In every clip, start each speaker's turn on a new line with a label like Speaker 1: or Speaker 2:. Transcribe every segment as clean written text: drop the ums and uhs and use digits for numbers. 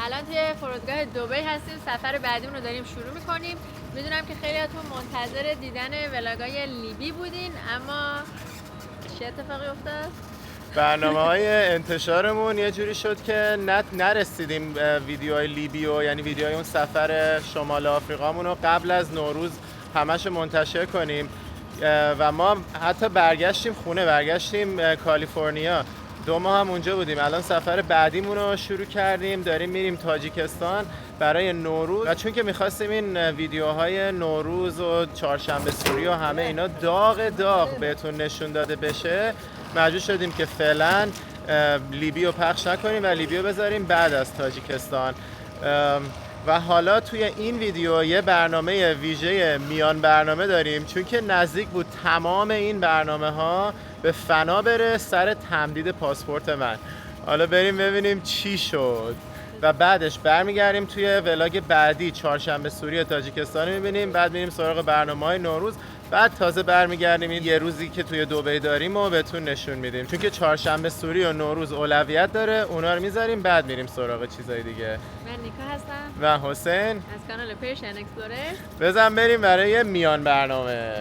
Speaker 1: الان توی فرودگاه دبی هستیم، سفر بعدیمون رو داریم شروع میکنیم. میدونم که خیلیاتون منتظر دیدن ولاگای لیبی بودین، اما چه اتفاقی افتاد؟
Speaker 2: برنامه‌های انتشارمون یه جوری شد که نرسیدیم ویدیوهای لیبی و یعنی ویدیوهای اون سفر شمال آفریقامون رو قبل از نوروز همش منتشر کنیم و ما حتی برگشتیم کالیفرنیا، 2 ماه هم اونجا بودیم. الان سفر بعدیمون رو شروع کردیم، داریم میریم تاجیکستان برای نوروز و چون که میخواستیم این ویدیوهای نوروز و چهارشنبه سوری و همه اینا داغ بهتون نشون داده بشه، مجبور شدیم که فعلا لیبی رو پخش نکنیم و لیبی رو بذاریم بعد از تاجیکستان. و حالا توی این ویدیو یه برنامه ویژه میان برنامه داریم، چون که نزدیک بود تمام این برنامه ها به فنا بره سر تمدید پاسپورت من. حالا بریم ببینیم چی شد و بعدش برمیگردیم توی ولاگ بعدی چهارشنبه سوری تاجیکستان رو میبینیم، بعد میریم سراغ برنامه‌های نوروز، بعد تازه برمیگردیم این یه روزی که توی دبی داریم و بهتون نشون میدیم، چون که چهارشنبه سوری و نوروز اولویت داره، اونا رو میذاریم بعد میریم سراغ چیزای دیگه.
Speaker 1: من نیکا هستم
Speaker 2: و حسین
Speaker 1: از کانال پرشین اکسپلورر.
Speaker 2: بزن بریم برای میان برنامه.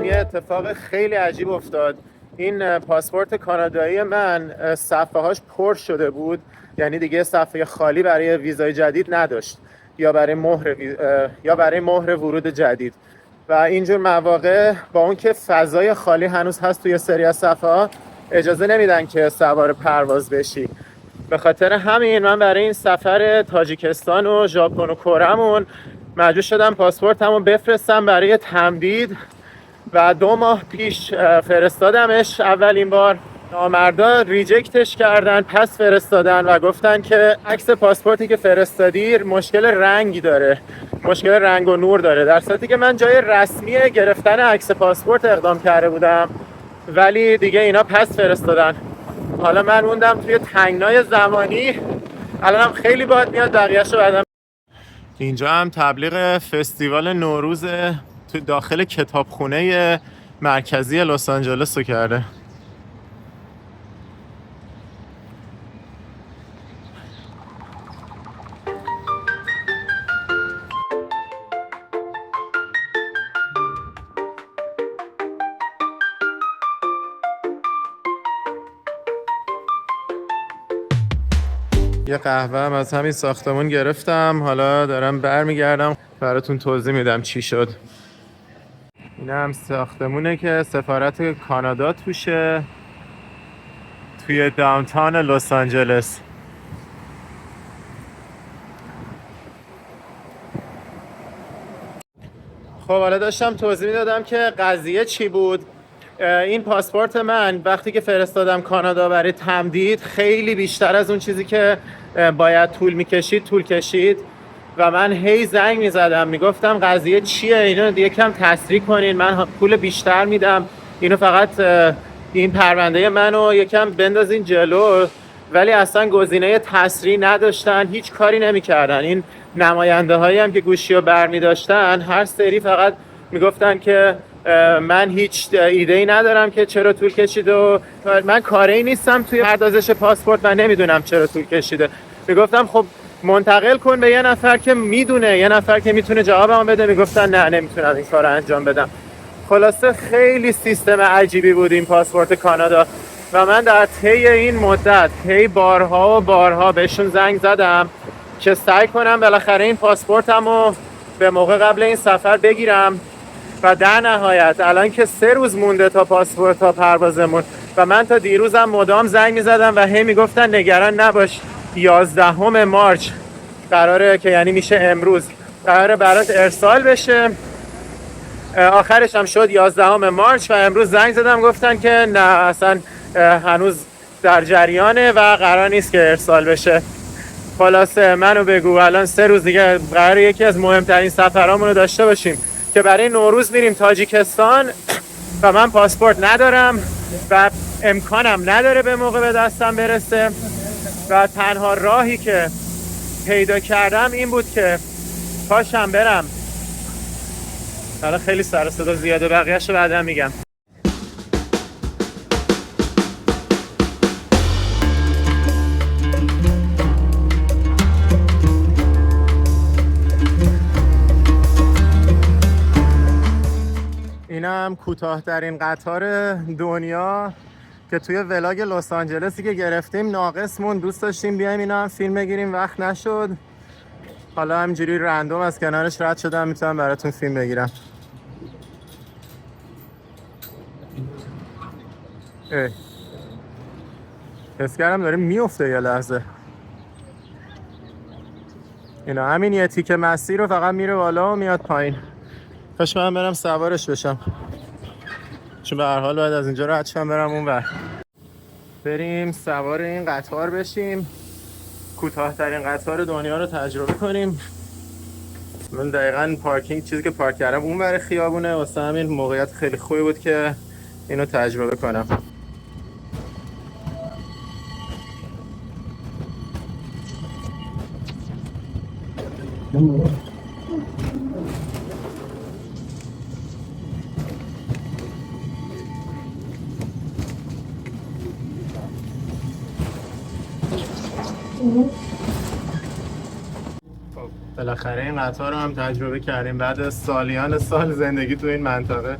Speaker 2: یه اتفاق خیلی عجیب افتاد. این پاسپورت کانادایی من صفحه هاش پر شده بود، یعنی دیگه صفحه خالی برای ویزای جدید نداشت یا برای مهر ورود جدید. و اینجور مواقع با اون که فضای خالی هنوز هست توی سری از صفحه ها، اجازه نمیدن که سوار پرواز بشی. به خاطر همین من برای این سفر تاجیکستان و ژاپن و کره‌مون مجبور شدم پاسپورتمو بفرستم برای تمدید و 2 ماه پیش فرستادمش. اولین بار نامردا ریجکتش کردن، پس فرستادن و گفتن که عکس پاسپورتی که فرستادی مشکل رنگی داره، مشکل رنگ و نور داره، در صورتی که من جای رسمی گرفتن عکس پاسپورت اقدام کرده بودم، ولی دیگه اینا پس فرستادن. حالا من موندم توی تنگنای زمانی، الانم خیلی باد میاد، بقیه‌شو بعدم. اینجا هم تبلیغ فستیوال نوروز تو داخل کتابخونه مرکزی لس آنجلس رو کرده. یه قهوه هم از همین ساختمون گرفتم، حالا دارم برمیگردم براتون توضیح میدم چی شد. این هم ساختمونه که سفارت کانادا توشه، توی داونتاون لس آنجلس. خب حالا داشتم توضیح میدادم که قضیه چی بود. این پاسپورت من وقتی که فرستادم کانادا برای تمدید خیلی بیشتر از اون چیزی که باید طول کشید و من هی زنگ میزدم میگفتم قضیه چیه، اینو یکم تسریع کنین، من پول بیشتر میدم، اینو فقط این پرونده منو یکم بندازین جلو. ولی اصلا گزینه تسریع نداشتن، هیچ کاری نمیکردن. این نماینده هایی هم که گوشی رو بر میداشتن هر سری فقط میگفتن که من هیچ ایده‌ای ندارم که چرا طول کشیده و من کاری نیستم توی پردازش پاسپورت و نمیدونم چرا طول کشیده. میگفتم خب منتقل کن به یه نفر که میدونه، یه نفر که میتونه جوابمو بده. میگفتن نه نمیتونم این کارو انجام بدم. خلاصه خیلی سیستم عجیبی بود این پاسپورت کانادا و من در طی این مدت بارها بهشون زنگ زدم که سعی کنم بالاخره این پاسپورتمو به موقع قبل این سفر بگیرم و در نهایت الان که 3 روز مونده تا پروازمون و من تا دیروزم مدام زنگ میزدم و هی میگفتن نگران نباش 11 مارچ قراره، که یعنی میشه امروز، قراره برات ارسال بشه. آخرش هم شد 11 مارچ و امروز زنگ زدم گفتن که نه اصلا هنوز در جریانه و قرار نیست که ارسال بشه. خلاصه منو بگو الان 3 روز دیگه قراره یکی از مهمترین سفرامون رو داشته باشیم که برای نوروز میریم تاجیکستان و من پاسپورت ندارم و امکانم نداره به موقع به دستم برسه و تنها راهی که پیدا کردم این بود که پاشم برم. حالا خیلی سر صدا زیاده، بقیه‌اش رو بعدا میگم. اینم کوتاه‌ترین قطار دنیا که توی ولاگ لس آنجلسی که گرفتیم ناقص موند. دوست داشتیم بیایم اینا هم فیلم بگیریم، وقت نشد. حالا همینجوری رندوم از کنارش رد شدم، میتونم براتون فیلم بگیرم. حس کردم داره میفته یه لحظه. اینا همین یه تیکه مسیر رو فقط میره بالا و میاد پایین. کاش من برم سوارش بشم، چون به هر حال باید از اینجا رد شم برم اونور. بریم سوار این قطار بشیم، کوتاه‌ترین قطار دنیا رو تجربه کنیم. من دقیقاً پارکینگ چیزی که پارک کردم اونور خیابونه، واسه همین موقعیت خیلی خوبی بود که اینو تجربه کنم. بالاخره این قطار رو هم تجربه کردیم بعد سالیان سال زندگی تو این منطقه.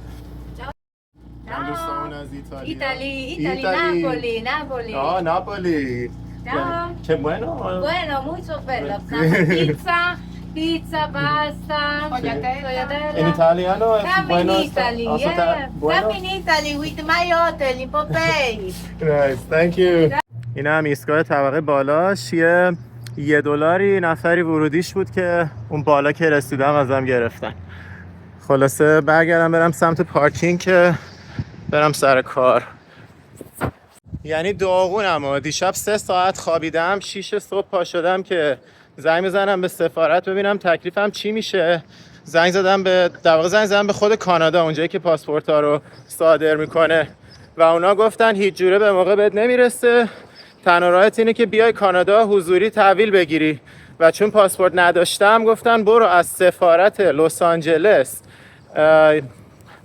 Speaker 2: دوستامون از
Speaker 3: ایتالی ناپولی
Speaker 2: ناپولی. Che bueno.
Speaker 3: Bueno, mucho bello. Pizza, pasta, tagliatelle.
Speaker 2: In italiano è
Speaker 3: Come in
Speaker 2: bueno.
Speaker 3: Italy,
Speaker 2: Also,
Speaker 3: yeah.
Speaker 2: bueno.
Speaker 3: Come in Italy with my hotel in Pompeii.
Speaker 2: Nice, thank you. این هم ایستگاه طبقه بالاش $1 نفری ورودیش بود که اون بالا که رسیدم ازم گرفتن. خلاصه برگردم برم سمت پارکینگ که برم سر کار. یعنی داغونم. دیشب 3 ساعت خوابیدم، 6 صبح پا شدم که زنگ بزنم به سفارت ببینم تکلیفم چی میشه. زنگ زدم به خود کانادا، اونجایی که پاسپورت ها رو صادر میکنه و اونا گفتن هیچ جوره به موقع بهت نمیرسه، تنها راهت اینه که بیای کانادا حضوری تحویل بگیری. و چون پاسپورت نداشتم گفتن برو از سفارت لس آنجلس.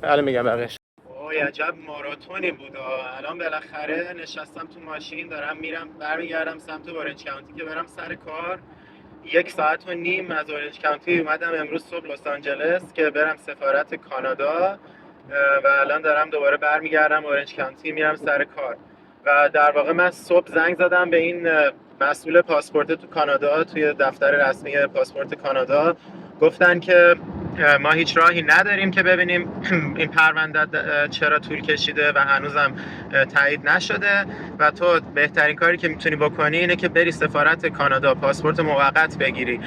Speaker 2: الان میگم بقیه‌اش. اوه عجب ماراتونی بود. الان بالاخره نشستم تو ماشین، دارم میرم برمیگردم سمت اورنج کانتی که برم سر کار. 1.5 ساعت از اورنج کانتی اومدم امروز صبح لس آنجلس که برم سفارت کانادا و الان دارم دوباره برمیگردم اورنج کانتی میرم سر کار. و در واقع من صبح زنگ زدم به این مسئول پاسپورت تو کانادا، توی دفتر رسمی پاسپورت کانادا. گفتن که ما هیچ راهی نداریم که ببینیم این پرونده چرا طول کشیده و هنوزم تایید نشده و تو بهترین کاری که میتونی بکنی اینه که بری سفارت کانادا پاسپورت موقت بگیری،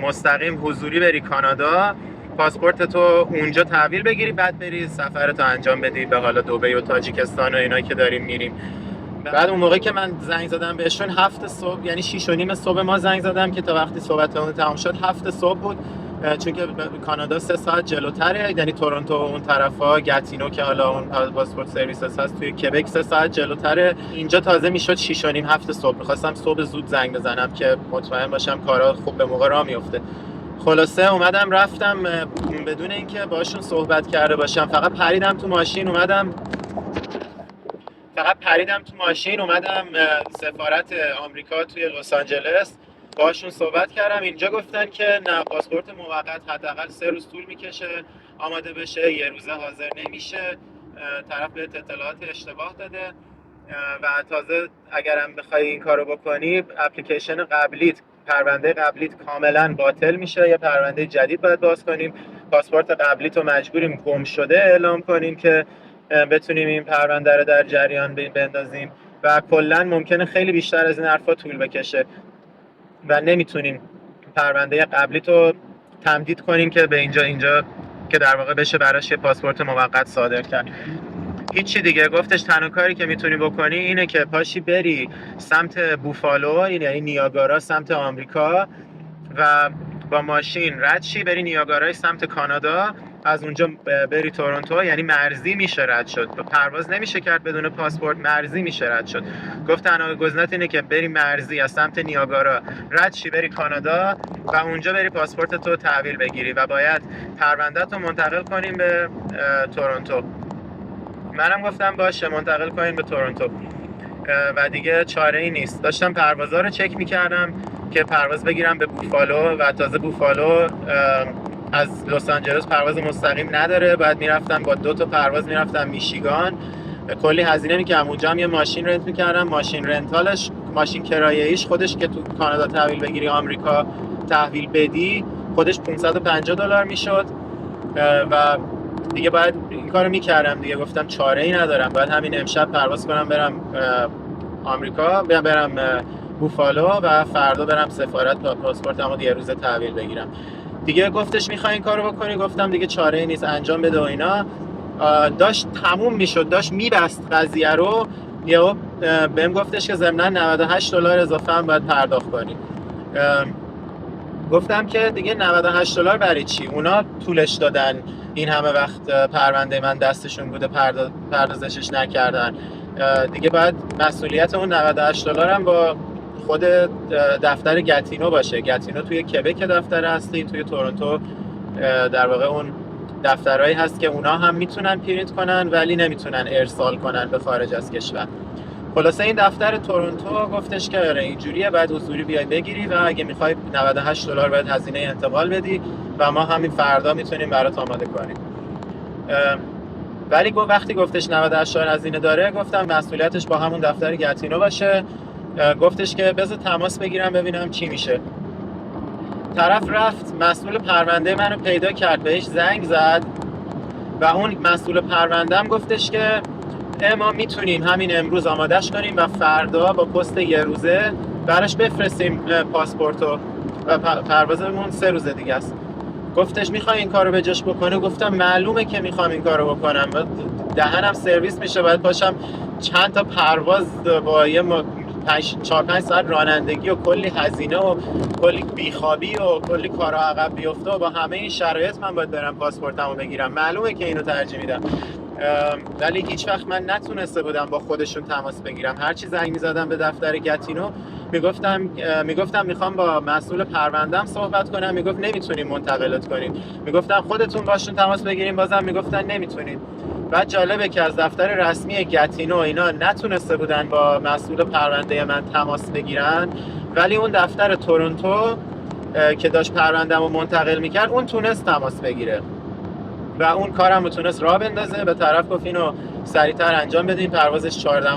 Speaker 2: مستقیم حضوری بری کانادا، پاسپورت تو اونجا تحویل بگیری، بعد بری سفرتو انجام بدی به حالا دبی و تاجیکستان و اینایی که داریم میریم. بعد اون موقعی که من زنگ زدم بهشون 7 صبح، یعنی 6:30 صبح ما زنگ زدم که تا وقتی صحبتمون تمام شد 7 صبح بود، چون که کانادا 3 ساعت جلوتره، یعنی تورنتو اون طرفا، گاتینو که حالا اون پاسپورت سرویسز هست توی کبک 3 ساعت جلوتره. اینجا تازه میشد 6:30 7 صبح. می‌خواستم صبح زود زنگ بزنم که مطمئن باشم کارا خوب به موقع راه میفته. خلاصه اومدم رفتم بدون اینکه باشون صحبت کرده باشم، فقط پریدم تو ماشین اومدم سفارت آمریکا توی لس آنجلس باشون صحبت کردم. اینجا گفتن که نه، پاسپورت موقت حداقل 3 روز طول میکشه آماده بشه، 1 روزه حاضر نمیشه، طرف بهت اطلاعات اشتباه داده و تازه اگرم بخوای این کارو بکنی اپلیکیشن قبلیت، پرونده قبلیت کاملا باطل میشه، یه پرونده جدید باید باز کنیم، پاسپورت قبلیت رو مجبوریم گم شده اعلام کنیم که بتونیم این پرونده رو در جریان بندازیم و کلا ممکنه خیلی بیشتر از این حرفا طول بکشه و نمیتونیم پرونده قبلیت رو تمدید کنیم که به اینجا که در واقع بشه براش یه پاسپورت موقت صادر کرد. هیچی دیگه. گفتش تنها کاری که میتونی بکنی اینه که پاشی بری سمت بوفالو، یعنی نیاگارا سمت آمریکا، و با ماشین رد شی بری نیاگارای سمت کانادا. از اونجا بری تورنتو، یعنی مرزی میشه رد شد، پرواز نمیشه کرد بدون پاسپورت، مرزی میشه رد شد. گفت تنها گزینه اینه که بری مرزی از سمت نیاگارا رد شی بری کانادا و اونجا بری پاسپورت تو تحویل بگیری و باید پرونده‌ت رو منتقل کنیم به تورنتو. منم گفتم باشه منتقل کنیم به تورنتو و دیگه چاره ای نیست. داشتم پروازا رو چک میکردم که پرواز بگیرم به بوفالو و تازه بوفالو از لس آنجلس پرواز مستقیم نداره، بعد میرفتم با 2 تا پرواز میرفتم میشیگان، کلی هزینه میکردم. اونجا هم یه ماشین رنت میکردم، ماشین رنتالش، ماشین کرایه‌ایش خودش که تو کانادا تحویل بگیری آمریکا تحویل بدی خودش $550 میشد و دیگه باید این کارو میکردم دیگه. گفتم چاره ای ندارم، باید همین امشب پرواز کنم برم آمریکا، برم بوفالو و فردا برم سفارت پاسپورتمو یه روز تحویل بگیرم دیگه. گفتش میخوای این کارو بکنی؟ گفتم دیگه چاره ای نیست، انجام بده و اینا. داشت تموم میشد، داشت میبست قضیه رو، یهو بهم گفتش که ضمناً $98 اضافه هم باید پرداخت کنی. گفتم که دیگه $98 برای چی؟ اونا طولش دادن این همه وقت پرونده من دستشون بوده پردازشش نکردن دیگه. باید مسئولیت اون $98 هم با خود دفتر گتینو باشه. گتینو توی کبک دفتر هستی، توی تورنتو در واقع اون دفترهایی هست که اونا هم میتونن پرینت کنن ولی نمیتونن ارسال کنن به خارج از کشور. خلاصه این دفتر تورنتو گفتش که آره اینجوریه، بعد حضوری بیای بگیری و اگه میخوای $98 باید هزینه انتقال بدی و ما همین فردا میتونیم برات آماده کنیم. ولی وقتی گفتش $98 هزینه داره، گفتم مسئولیتش با همون دفتر گتینو باشه. گفتش که بذار تماس بگیرم ببینم چی میشه. طرف رفت مسئول پرونده منو پیدا کرد، بهش زنگ زد و اون مسئول پرونده‌ام گفتش که ما میتونیم همین امروز آمادش کنیم و فردا با پست یه روزه براش بفرستیم پاسپورتو و پروازمون 3 روز دیگه است. گفتش میخوای این کارو به جاش بکنی؟ گفتم معلومه که میخوام این کارو بکنم، دهنم سرویس میشه، باید پاشم چند تا پرواز با یه 4-5 ساعت رانندگی و کلی هزینه و کلی بیخوابی و کلی کارا عقب بیفته و با همه این شرایط من باید برم پاسپورتمو بگیرم. معلومه که اینو ترجیح میدم، ولی هیچ وقت من نتونسته بودم با خودشون تماس بگیرم. هر چی زنگ میزدم به دفتر گتینو میگفتم میخوام با مسئول پرونده‌ام صحبت کنم، میگفت نمیتونیم منتقلت کنیم. میگفتم خودتون باشون تماس بگیریم، بازم میگفتن نمیتونیم. بعد جالبه که از دفتر رسمی گتینو اینا نتونسته بودن با مسئول پرونده من تماس بگیرن، ولی اون دفتر تورنتو که داشت پرونده‌مو منتقل میکرد اون تونست تماس بگیره و اون کارم رو تونست راه بندازه. به طرف گفت اینو سریعتر انجام بدین، پروازش 14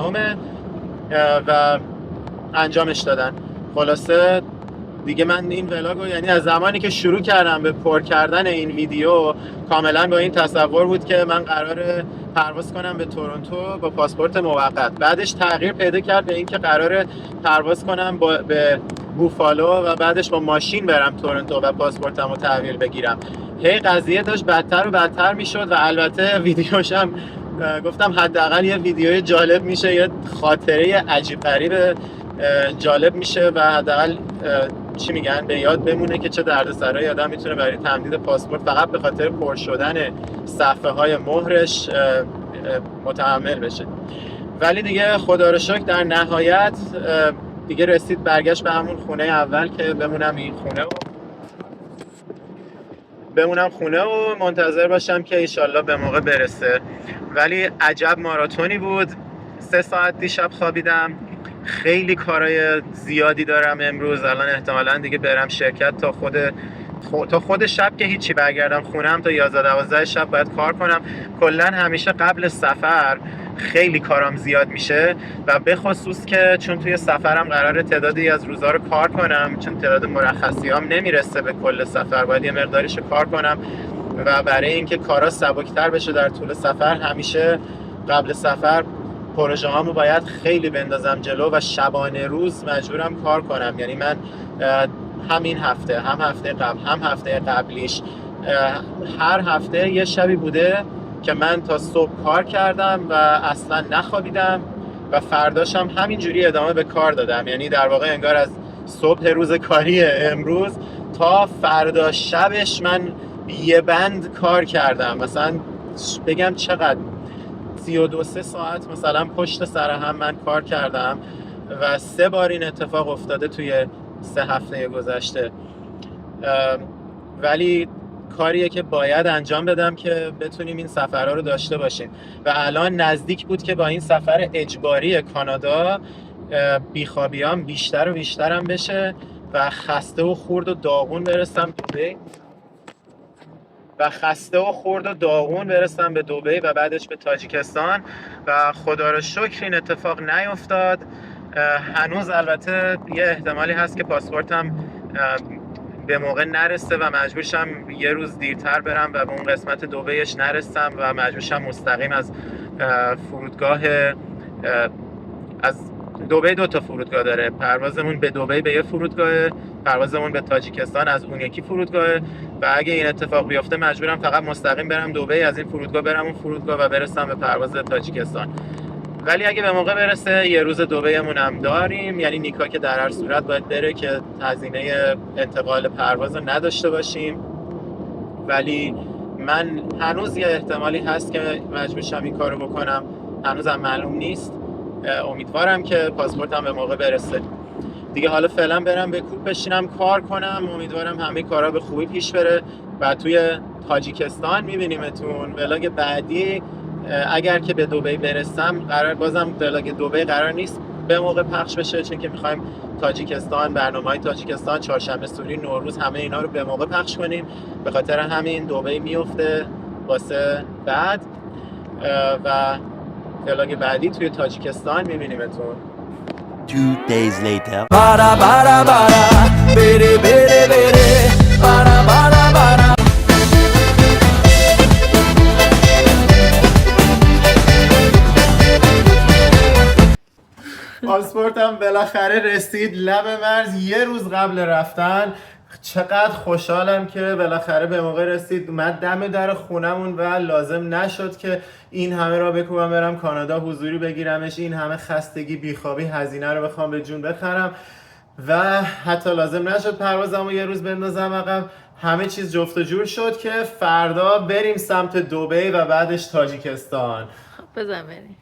Speaker 2: و انجامش دادن. خلاصه دیگه من این ولاگو، یعنی از زمانی که شروع کردم به پر کردن این ویدیو، کاملا با این تصور بود که من قراره پرواز کنم به تورنتو با پاسپورت موقت. بعدش تغییر پیدا کرد به این که قراره پرواز کنم به بوفالو و بعدش با ماشین برم تورنتو و پاسپورتمو تحویل بگیرم. هی قضیه داشت بدتر و بدتر میشد و البته ویدیوشم گفتم حداقل یه ویدیوی جالب میشه، یه خاطره عجیب غریب جالب میشه و حداقل چی میگن به یاد بمونه که چه دردسرایی آدم میتونه برای تمدید پاسپورت فقط به خاطر پر شدن صفحه های مهرش متحمل بشه. ولی دیگه خدا رو شکر در نهایت دیگه رسید برگشت به همون خونه اول که بمونم خونه و منتظر باشم که ایشالله به موقع برسه. ولی عجب ماراتونی بود. 3 ساعت دیشب خوابیدم. خیلی کارهای زیادی دارم امروز. الان احتمالاً دیگه برم شرکت تا خود شب که هیچی، برگردم خونم تا 11-12 شب باید کار کنم. کلاً همیشه قبل سفر خیلی کارام زیاد میشه و به خصوص که چون توی سفرم قراره تعدادی از روزا رو کار کنم، چون تعداد مرخصیام نمیرسه به کل سفر، باید یه مقداریشو کار کنم و برای اینکه کارا سبکتر بشه در طول سفر همیشه قبل سفر پروژه هامو باید خیلی بندازم جلو و شبانه روز مجبورم کار کنم. یعنی من همین هفته، هم هفته قبل، هم هفته قبلیش، هر هفته یه شبی بوده که من تا صبح کار کردم و اصلا نخوابیدم و فرداشم همینجوری ادامه به کار دادم. یعنی در واقع انگار از صبح روز کاری امروز تا فردا شبش من یه بند کار کردم، مثلا بگم چقدر 32 ساعت مثلا پشت سر هم من کار کردم و 3 بار این اتفاق افتاده توی 3 هفته گذشته. ولی کاریه که باید انجام بدم که بتونیم این سفرها رو داشته باشیم و الان نزدیک بود که با این سفر اجباری کانادا بیخوابیام بیشتر و بیشترم بشه و خسته و خورد و داغون برسم به دبی و بعدش به تاجیکستان و خدا رو شکر این اتفاق نیفتاد. هنوز البته یه احتمالی هست که پاسپورتم به موقع نرسه و مجبورشم یه روز دیرتر برم و به اون قسمت دبیش نرسم و مجبورشم مستقیم از فرودگاه از دبی 2 تا فرودگاه داره، پروازمون به دبی به یه فرودگاه، پروازمون به تاجیکستان از اون یکی فرودگاه و اگه این اتفاق بیفته مجبورم فقط مستقیم برم دبی، از این فرودگاه برم اون فرودگاه و برسم به پرواز تاجیکستان. ولی اگه به موقع برسه یه روز دبیمون هم داریم، یعنی نیکا که در هر صورت باید بره که هزینه انتقال پرواز رو نداشته باشیم. ولی من هنوز یه احتمالی هست که مجبور شم این کارو بکنم، هنوزم معلوم نیست. امیدوارم که پاسپورتم به موقع برسه دیگه. حالا فعلا برم به کوپ بشینم کار کنم، امیدوارم همه کارا به خوبی پیش بره و توی تاجیکستان میبینیمتون. ولاگ بعدی اگر که به دبی برسم بازم ولاگ دبی قرار نیست به موقع پخش بشه، چون که میخوایم تاجیکستان، برنامه‌های تاجیکستان، چهارشنبه سوری، نوروز، همه اینا رو به موقع پخش کنیم. به خاطر همین دبی میفته واسه بعد و ولاگ بعدی توی تاجیکستان میبینیمتون.
Speaker 4: 2 days later. Bara bara bara, bere bere bere, bara bara bara.
Speaker 2: پاسپورتم بالاخره رسید لب مرز یه روز قبل رفتن. چقدر خوشحالم که بالاخره به موقع رسید، اومد دم در خونمون و لازم نشد که این همه را بکوبم برم کانادا حضوری بگیرمش، این همه خستگی بیخوابی هزینه رو بخوام به جون بخرم و حتی لازم نشد پروازمو یه روز بندازم عقب. همه چیز جفت و جور شد که فردا بریم سمت دبی و بعدش تاجیکستان.
Speaker 1: بزن بریم.